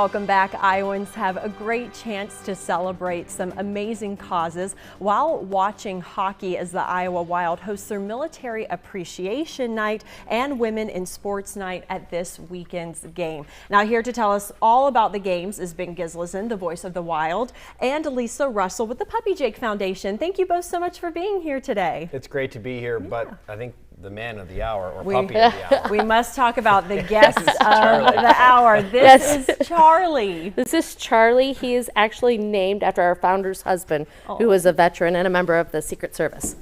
Welcome back. Iowans have a great chance to celebrate some amazing causes while watching hockey as the Iowa Wild hosts their Military Appreciation Night and Women in Sports Night at this weekend's game. Now here to tell us all about the games is Ben Gislason, the voice of the Wild, and Lisa Russell with the Puppy Jake Foundation. Thank you both so much for being here today. It's great to be here, but I think the man of the hour, or puppy of the hour. We must talk about the guest of the hour. This is Charlie. This is Charlie. He is actually named after our founder's husband, who was a veteran and a member of the Secret Service.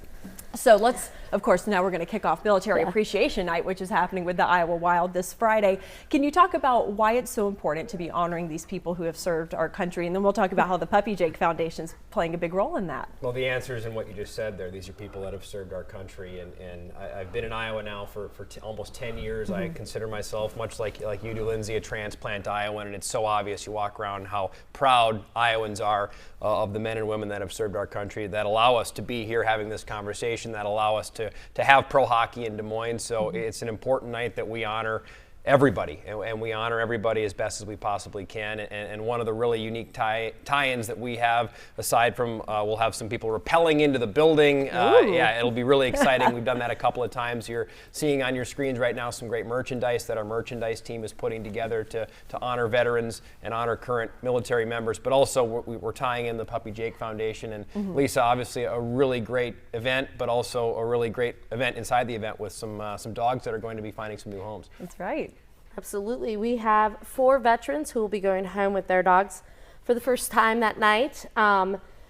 So let's, of course, now we're going to kick off Military Appreciation Night, which is happening with the Iowa Wild this Friday. Can you talk about why it's so important to be honoring these people who have served our country? And then we'll talk about how the Puppy Jake Foundation is playing a big role in that. Well, the answer is in what you just said there. These are people that have served our country. And I've been in Iowa now for almost 10 years. I consider myself, much like you do, Lindsay, a transplant Iowan. And it's so obvious. You walk around how proud Iowans are of the men and women that have served our country, that allow us to be here having this conversation, that allow us to have pro hockey in Des Moines. So it's an important night that we honor everybody, and we honor everybody as best as we possibly can. And one of the really unique tie-ins that we have, aside from we'll have some people rappelling into the building. Yeah, it'll be really exciting. We've done that a couple of times. You're seeing on your screens right now some great merchandise that our merchandise team is putting together to honor veterans and honor current military members. But also we're tying in the Puppy Jake Foundation. And Lisa, obviously a really great event, but also a really great event inside the event with some dogs that are going to be finding some new homes. That's right. Absolutely. We have 4 veterans who will be going home with their dogs for the first time that night.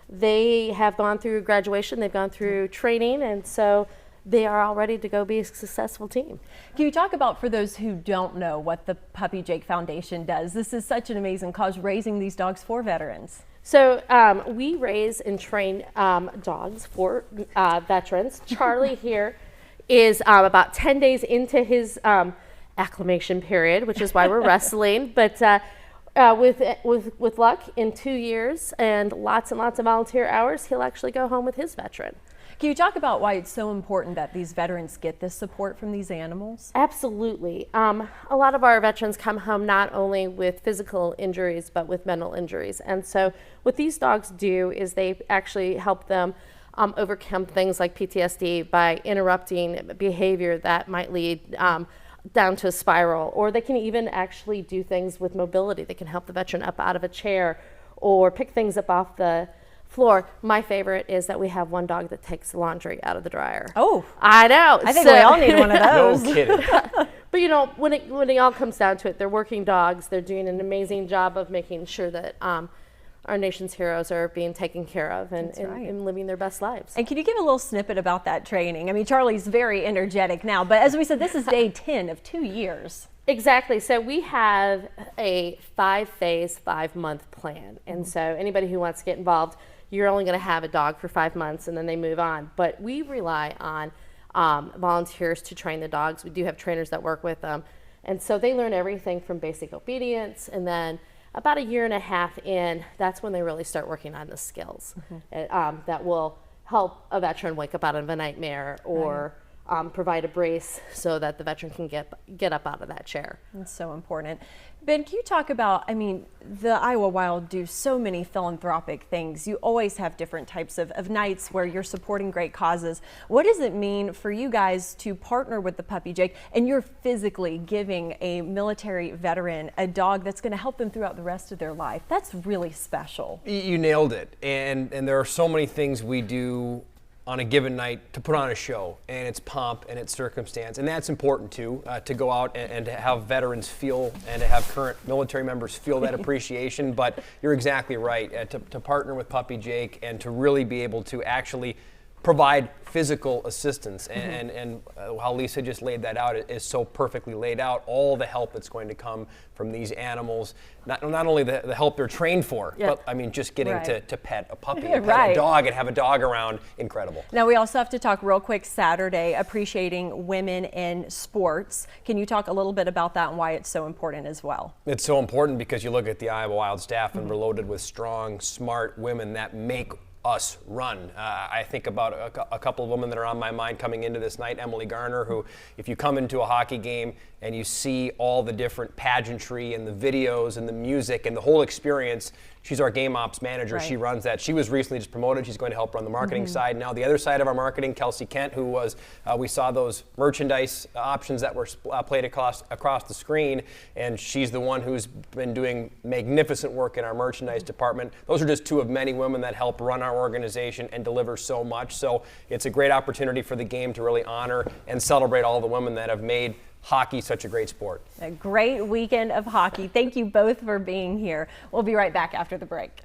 They have gone through graduation, they've gone through training, and so they are all ready to go be a successful team. Can you talk about, for those who don't know, what the Puppy Jake Foundation does? This is such an amazing cause, raising these dogs for veterans. So we raise and train dogs for veterans. Charlie here is about 10 days into his acclimation period, which is why we're wrestling. But with luck, in 2 years and lots of volunteer hours, he'll actually go home with his veteran. Can you talk about why it's so important that these veterans get this support from these animals? Absolutely. A lot of our veterans come home not only with physical injuries, but with mental injuries. And so what these dogs do is they actually help them overcome things like PTSD by interrupting behavior that might lead down to a spiral, or they can even actually do things with mobility. They can help the veteran up out of a chair or pick things up off the floor. My favorite is that we have one dog that takes laundry out of the dryer. Oh, I know. I think we all need one of those. No kidding. But you know, when it all comes down to it, they're working dogs. They're doing an amazing job of making sure that our nation's heroes are being taken care of and living their best lives. And can you give a little snippet about that training? I mean, Charlie's very energetic now, but as we said, this is day 10 of 2 years. Exactly. So we have a 5-phase, 5-month plan. And so anybody who wants to get involved, you're only going to have a dog for 5 months and then they move on. But we rely on volunteers to train the dogs. We do have trainers that work with them. And so they learn everything from basic obedience, and then about 1.5 years in, that's when they really start working on the skills that will help a veteran wake up out of a nightmare, or provide a brace so that the veteran can get up out of that chair. That's so important. Ben, can you talk about, I mean, the Iowa Wild do so many philanthropic things. You always have different types of nights where you're supporting great causes. What does it mean for you guys to partner with the Puppy Jake, and you're physically giving a military veteran a dog that's going to help them throughout the rest of their life? That's really special. You nailed it. And there are so many things we do on a given night to put on a show, and its pomp and its circumstance, and that's important too, to go out and to have veterans feel, and to have current military members feel that appreciation. But you're exactly right, to partner with Puppy Jake and to really be able to actually provide physical assistance, and how Lisa just laid that out is so perfectly laid out. All the help that's going to come from these animals, not only the help they're trained for, but I mean just getting to pet a puppy, pet a dog, and have a dog around, incredible. Now we also have to talk real quick Saturday, appreciating women in sports. Can you talk a little bit about that and why it's so important as well? It's so important because you look at the Iowa Wild staff, and we're loaded with strong, smart women that make us run. I think about a couple of women that are on my mind coming into this night. Emily Garner, who, if you come into a hockey game and you see all the different pageantry and the videos and the music and the whole experience, she's our game ops manager. Right. She runs that. She was recently just promoted. She's going to help run the marketing side. Now the other side of our marketing, Kelsey Kent, who was, we saw those merchandise options that were played across the screen, and she's the one who's been doing magnificent work in our merchandise department. Those are just two of many women that help run our organization and deliver so much. So it's a great opportunity for the game to really honor and celebrate all the women that have made hockey such a great sport. A great weekend of hockey. Thank you both for being here. We'll be right back after the break.